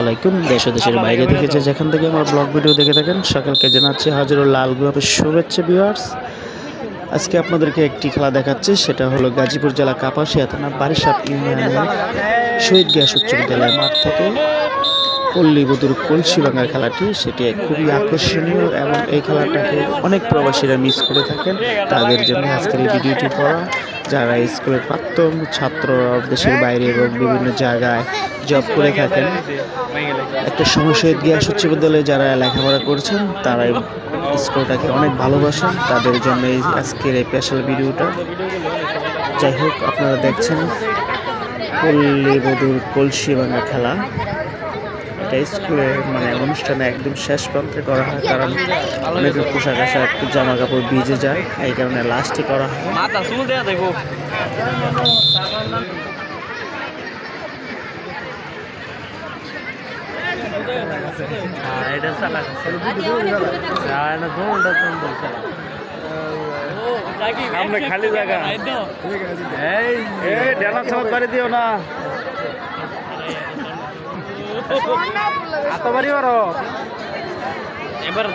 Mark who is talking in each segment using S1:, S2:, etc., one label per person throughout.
S1: আসসালামাইকুম। দেশ ও দেশের বাইরে থেকে যেখান থেকে আমার ব্লগ ভিডিও দেখে থাকেন সকলকে জানাচ্ছি হাজারো লাল গোলাপের শুভেচ্ছা ভিউয়ার্স। আজকে আপনাদেরকে একটি খেলা দেখাচ্ছি, সেটা হলো গাজীপুর জেলা কাপাসিয়া থানা বারিশাপ ইউনিয়নের শহীদ গ্যাস উচ্চ বিদ্যালয় মাঠ থেকে পল্লীবধূর কলসি ভাঙার খেলাটি, সেটি খুবই আকর্ষণীয় এবং এই খেলাটাকে অনেক প্রবাসীরা মিস করে থাকেন। তাদের জন্য আজকের এই ভিডিওটি করা। যারা স্কুলের প্রাক্তন ছাত্র দেশের বাইরে এবং বিভিন্ন জায়গায় জব করে থাকেন, একটা সময় শহীদ গ্যাস উচ্চ বিদ্যালয়ে যারা লেখাপড়া করছেন তারা স্কুলটাকে অনেক ভালোবাসেন, তাদের জন্য এই আজকের এই স্পেশাল ভিডিওটা। যাই হোক, আপনারা দেখছেন পল্লীবধূর কলসি ভাঙা খেলা। এটা স্কুলের অনুষ্ঠানে একদম শেষ প্রান্তে করা হয়, কারণ অনেকের পোশাক আশাক জামা কাপড় ভিজে যায়, এই কারণে লাস্টে করা হয়। খালি জায়গা বাড়ি দিও না, হাত বাড়ি বারো এবার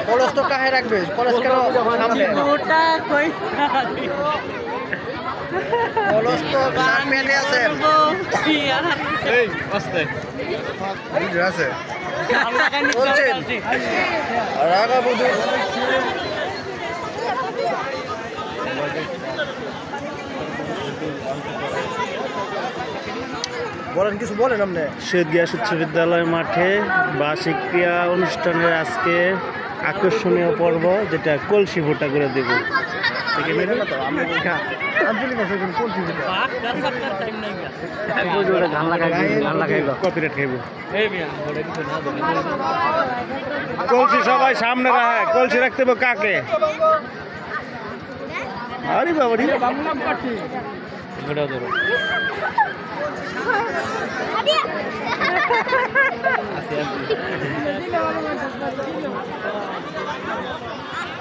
S2: কলস তো কাহে রাখবে, কলস কেন সামনে? কলস তো সামনে আছে।
S1: এই আস্তে
S2: আছে বলছেন রাগা বুধু বলেন, কিছু বলেন আপনি।
S1: শহীদ গ্যাস উচ্চ বিদ্যালয় মাঠে বার্ষিক ক্রিয়া অনুষ্ঠানের আজকে আকর্ষণীয় পর্ব, যেটা কলসি ভোটা করে দেব। কলসি সবাই সামনে রাখে, কলসি রাখতে হবে কাকে? আরে বাবা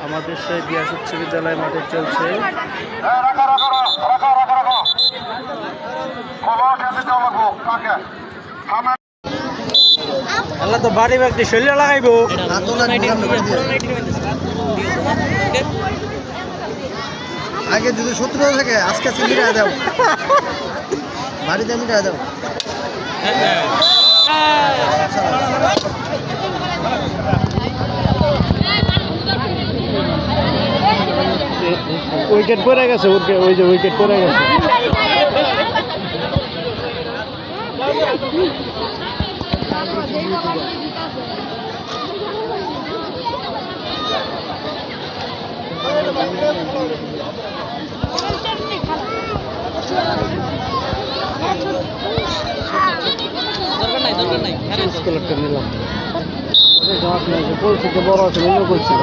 S1: আমাদের শহীদ গ্যাস উচ্চ বিদ্যালয় মাঠে চলছে
S2: আল্লাহ তো বাড়ি ব্যক্তি শরীরে লাগাইব। আগে যদি শত্রু থাকে আজকে মিটাই দাও, বাড়িতে মিটাই দাও।
S1: উইকেট পড়ে গেছে, ওই যে উইকেট পড়ে গেছে। স্কুলেরটা নিলাম, বলছি তো বড় আছে, করছি।